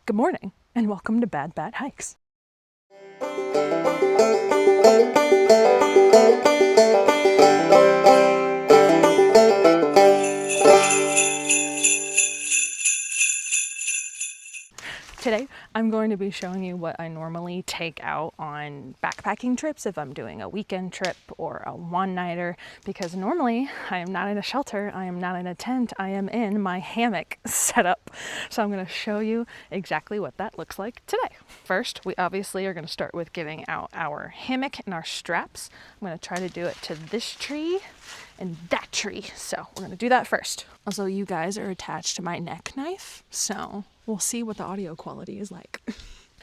Good morning, and welcome to Bad Bad Hikes. Today, I'm going to be showing you what I normally take out on backpacking trips if I'm doing a weekend trip or a one-nighter, because normally I am not in a shelter, I am not in a tent, I am in my hammock setup. So I'm going to show you exactly what that looks like today. First, we obviously are going to start with getting out our hammock and our straps. I'm going to try to do it to this tree and that tree. So we're going to do that first. Also, you guys are attached to my neck knife, so we'll see what the audio quality is like.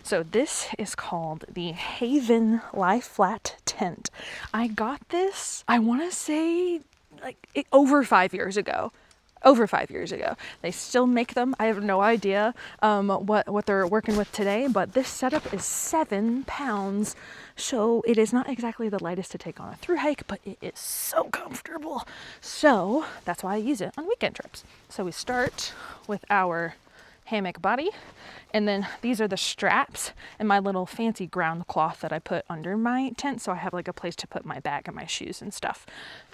So this is called the Haven Lie Flat Tent. I got this, I want to say over 5 years ago. Over 5 years ago. They still make them. I have no idea what they're working with today, but this setup is 7 pounds. So it is not exactly the lightest to take on a thru hike, but it is so comfortable. So that's why I use it on weekend trips. So we start with our hammock body, and then these are the straps and my little fancy ground cloth that I put under my tent, so I have like a place to put my bag and my shoes and stuff.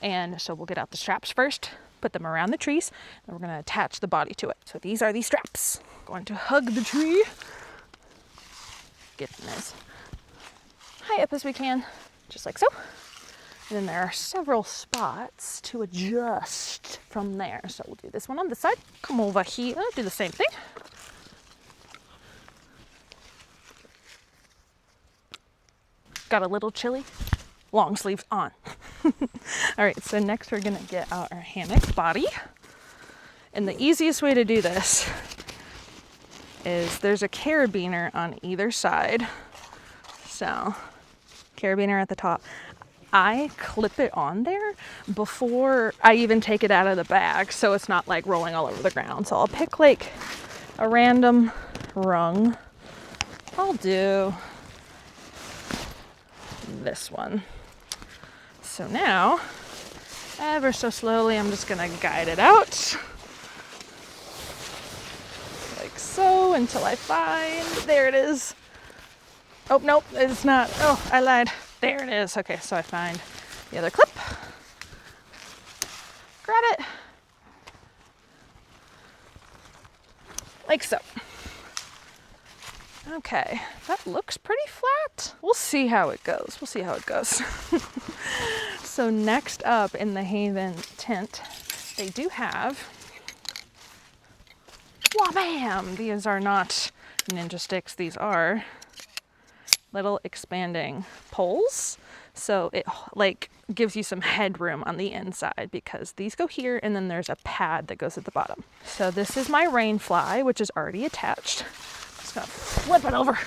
And so we'll get out the straps first, put them around the trees, and we're going to attach the body to it. So these are the straps. Going to hug the tree, get them as high up as we can, just like so. And then there are several spots to adjust from there. So we'll do this one on this side. Come over here, do the same thing. Got a little chilly? Long sleeves on. All right, so next we're gonna get out our hammock body. And the easiest way to do this is there's a carabiner on either side. So, carabiner at the top. I clip it on there before I even take it out of the bag, so it's not like rolling all over the ground. So I'll pick like a random rung. I'll do this one. So now, ever so slowly, I'm just gonna guide it out. Like so, until I find, there it is. Oh, nope, it's not. Oh, I lied. There it is. Okay, so I find the other clip. Grab it. Like so. Okay, that looks pretty flat. We'll see how it goes. We'll see how it goes. So next up in the Haven tent, they do have, wha-bam! These are not ninja sticks. These are little expanding poles. So it like gives you some headroom on the inside, because these go here and then there's a pad that goes at the bottom. So this is my rain fly, which is already attached. Just gonna flip it over.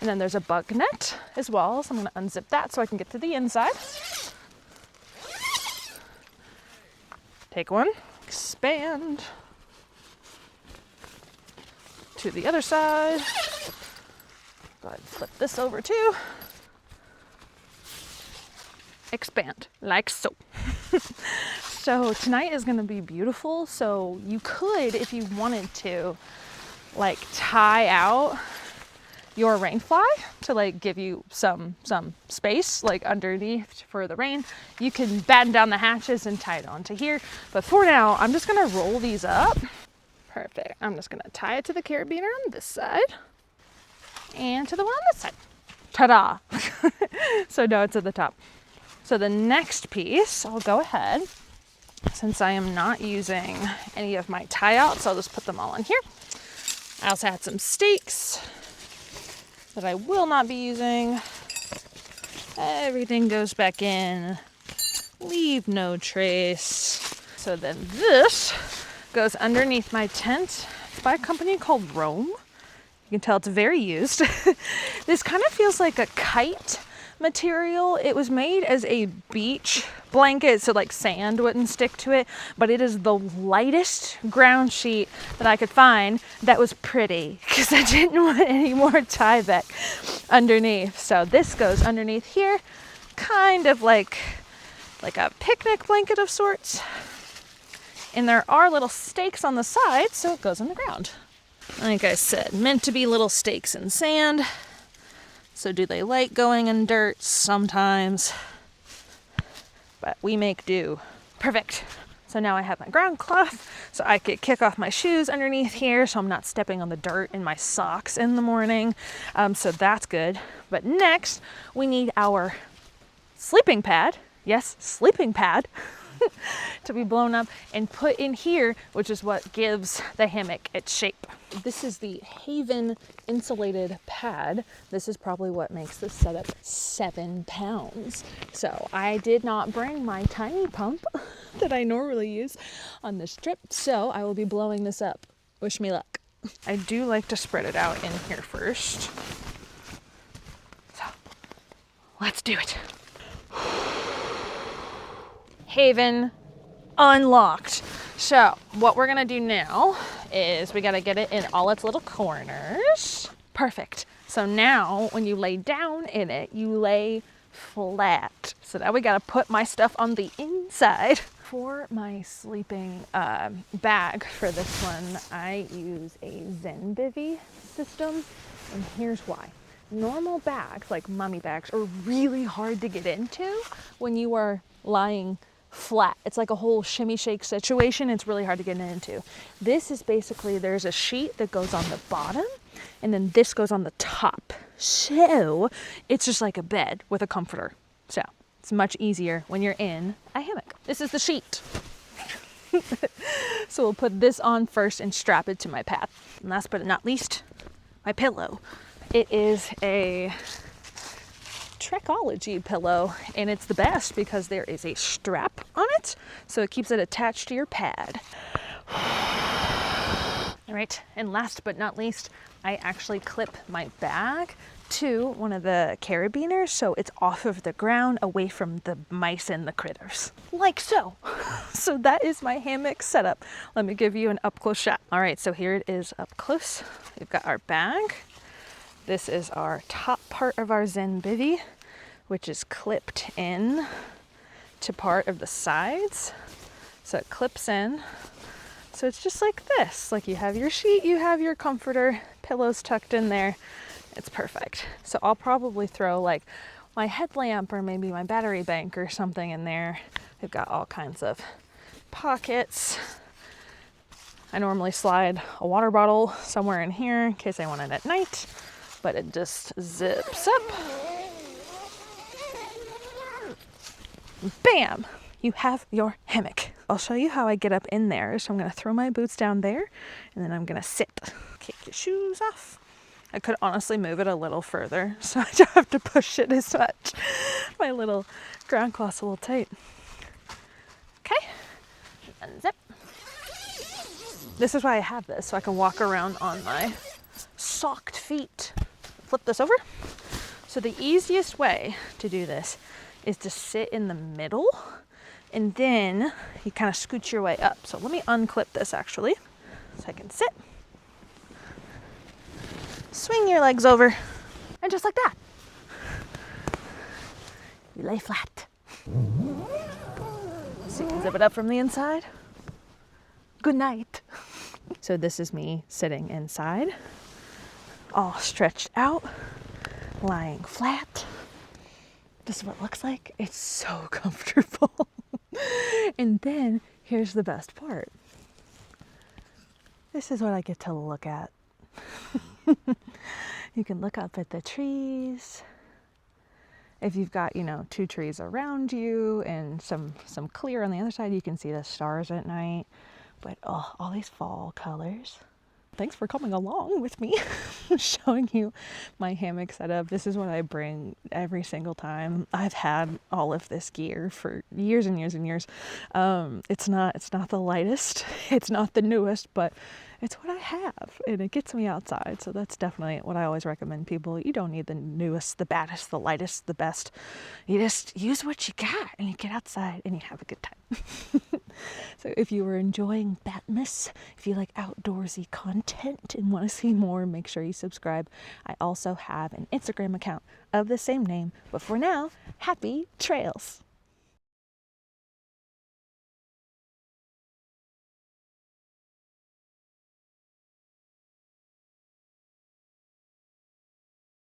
And then there's a bug net as well. So I'm gonna unzip that so I can get to the inside. Take one, expand to the other side. Go ahead and flip this over too. Expand, like so. So tonight is gonna be beautiful. So you could, if you wanted to, like tie out your rain fly to like give you some space like underneath for the rain. You can batten down the hatches and tie it onto here. But for now, I'm just gonna roll these up. Perfect. I'm just gonna tie it to the carabiner on this side and to the one on this side. Ta-da! So now it's at the top. So the next piece, I'll go ahead, since I am not using any of my tie outs, I'll just put them all in here. I also had some stakes that I will not be using. Everything goes back in. Leave no trace. So then this goes underneath my tent. It's by a company called Rome. You can tell it's very used. This kind of feels like a kite material. It was made as a beach blanket, so like sand wouldn't stick to it, but it is the lightest ground sheet that I could find that was pretty, because I didn't want any more tie back underneath. So this goes underneath here, kind of like a picnic blanket of sorts. And there are little stakes on the side, so it goes on the ground. Like I said, meant to be little stakes in sand. So do they like going in dirt? Sometimes. But we make do. Perfect. So now I have my ground cloth, so I could kick off my shoes underneath here so I'm not stepping on the dirt in my socks in the morning. So that's good. But next, we need our sleeping pad. Yes, sleeping pad. To be blown up and put in here, which is what gives the hammock its shape. This is the Haven insulated pad. This is probably what makes this setup 7 pounds. So I did not bring my tiny pump that I normally use on this trip, so I will be blowing this up. Wish me luck. I do like to spread it out in here first. So let's do it. Haven unlocked. So what we're gonna do now is we gotta get it in all its little corners. Perfect. So now when you lay down in it, you lay flat. So now we gotta put my stuff on the inside. For my sleeping bag for this one, I use a Zen Bivy system, and here's why. Normal bags, like mummy bags, are really hard to get into when you are lying flat. It's like a whole shimmy shake situation. It's really hard to get into. This is basically, there's a sheet that goes on the bottom and then this goes on the top. So it's just like a bed with a comforter. So it's much easier when you're in a hammock. This is the sheet. So we'll put this on first and strap it to my pad. And last but not least, my pillow. It is a Trekology pillow, and it's the best because there is a strap on it, so it keeps it attached to your pad. All right, and last but not least, I actually clip my bag to one of the carabiners so it's off of the ground, away from the mice and the critters. Like so. So that is my hammock setup. Let me give you an up-close shot. All right, so here it is up close. We've got our bag. This is our top part of our Zen Bivy, which is clipped in to part of the sides. So it clips in. So it's just like this. Like you have your sheet, you have your comforter, pillows tucked in there. It's perfect. So I'll probably throw like my headlamp or maybe my battery bank or something in there. We've got all kinds of pockets. I normally slide a water bottle somewhere in here in case I want it at night. But it just zips up. Bam! You have your hammock. I'll show you how I get up in there. So I'm gonna throw my boots down there and then I'm gonna sit. Kick your shoes off. I could honestly move it a little further so I don't have to push it as much. My little ground cloth's a little tight. Okay, unzip. This is why I have this, so I can walk around on my socked feet. Flip this over. So the easiest way to do this is to sit in the middle and then you kind of scoot your way up. So let me unclip this actually so I can sit. Swing your legs over and just like that, you lay flat. So you can zip it up from the inside. Good night. So this is me sitting inside, all stretched out, lying flat. This is what it looks like. It's so comfortable. And then here's the best part. This is what I get to look at. You can look up at the trees. If you've got, 2 trees around you and some clear on the other side, you can see the stars at night. But all these fall colors. Thanks for coming along with me, showing you my hammock setup. This is what I bring every single time. I've had all of this gear for years and years and years. It's not the lightest, it's not the newest, but it's what I have, and it gets me outside. So that's definitely what I always recommend people. You don't need the newest, the baddest, the lightest, the best. You just use what you got, and you get outside, and you have a good time. So if you were enjoying Batmas, if you like outdoorsy content and want to see more, make sure you subscribe. I also have an Instagram account of the same name. But for now, happy trails.